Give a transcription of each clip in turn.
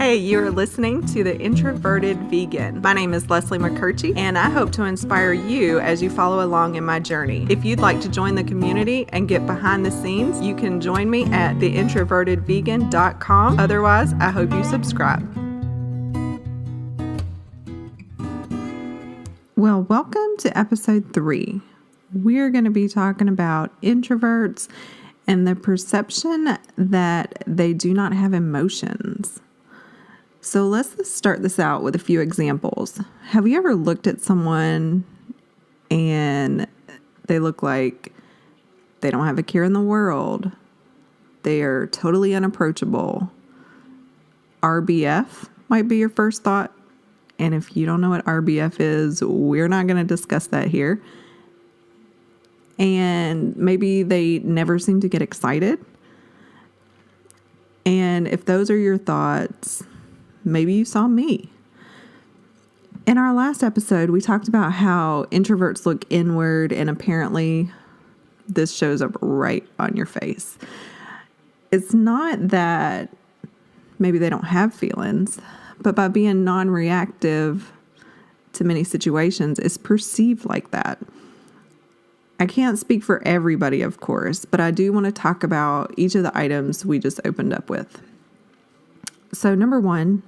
Hey, you are listening to The Introverted Vegan. My name is Leslie McCurchie, and I hope to inspire you as you follow along in my journey. If you'd like to join the community and get behind the scenes, you can join me at theintrovertedvegan.com. Otherwise, I hope you subscribe. Well, welcome to episode 3. We're going to be talking about introverts and the perception that they do not have emotions. So let's start this out with a few examples. Have you ever looked at someone and they look like they don't have a care in the world? They are totally unapproachable. RBF might be your first thought. And if you don't know what RBF is, we're not going to discuss that here. And maybe they never seem to get excited. And if those are your thoughts, maybe you saw me. In our last episode, we talked about how introverts look inward, and apparently this shows up right on your face. It's not that maybe they don't have feelings, but by being non-reactive to many situations, it's perceived like that. I can't speak for everybody, of course, but I do want to talk about each of the items we just opened up with. So number 1,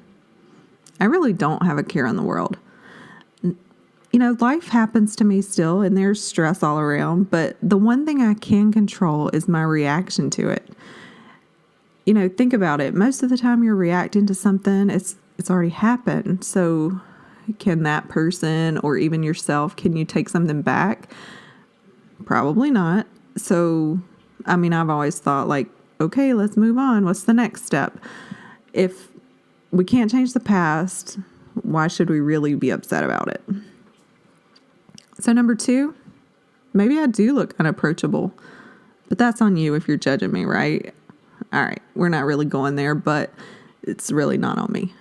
I really don't have a care in the world. You know, life happens to me still, and there's stress all around, but the one thing I can control is my reaction to it. You know, think about it. Most of the time you're reacting to something, it's already happened. So can that person or even yourself, can you take something back? Probably not. So, I mean, I've always thought like, okay, let's move on. What's the next step? If we can't change the past, why should we really be upset about it? So number 2, maybe I do look unapproachable, but that's on you if you're judging me, right? All right, we're not really going there, but it's really not on me.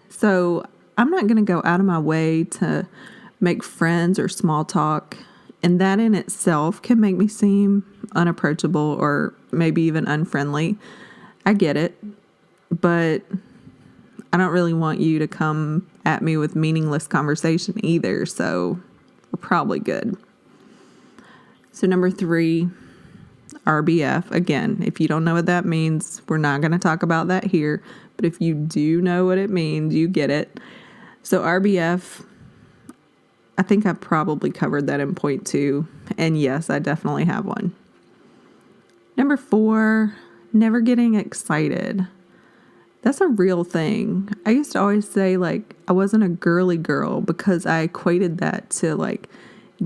So I'm not going to go out of my way to make friends or small talk. And that in itself can make me seem unapproachable or maybe even unfriendly. I get it, but I don't really want you to come at me with meaningless conversation either, so we're probably good. So number 3, RBF. Again, if you don't know what that means, we're not going to talk about that here, but if you do know what it means, you get it. So RBF, I think I probably covered that in point 2. And yes, I definitely have one. Number 4, never getting excited. That's a real thing. I used to always say like I wasn't a girly girl because I equated that to like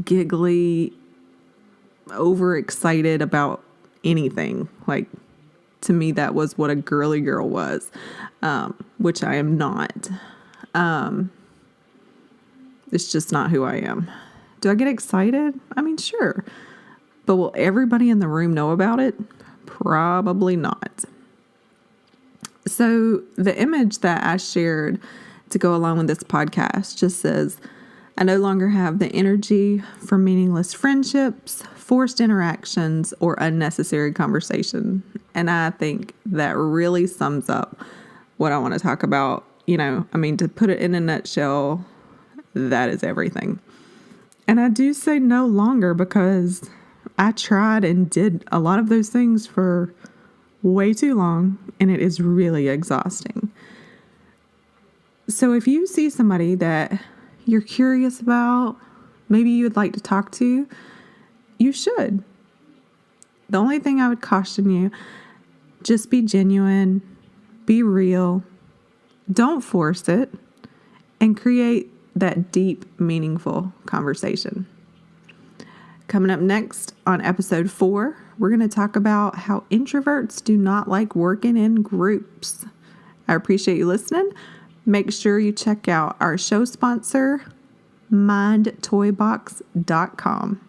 giggly, overexcited about anything. Like to me, that was what a girly girl was, which I am not. It's just not who I am. Do I get excited? I mean, sure. But will everybody in the room know about it? Probably not. So the image that I shared to go along with this podcast just says, I no longer have the energy for meaningless friendships, forced interactions, or unnecessary conversation. And I think that really sums up what I want to talk about. You know, I mean, to put it in a nutshell, that is everything. And I do say no longer because I tried and did a lot of those things for way too long, and it is really exhausting. So if you see somebody that you're curious about, maybe you would like to talk to, you should. The only thing I would caution you, just be genuine, be real, don't force it, and create that deep, meaningful conversation. Coming up next on episode 4, we're going to talk about how introverts do not like working in groups. I appreciate you listening. Make sure you check out our show sponsor, mindtoybox.com.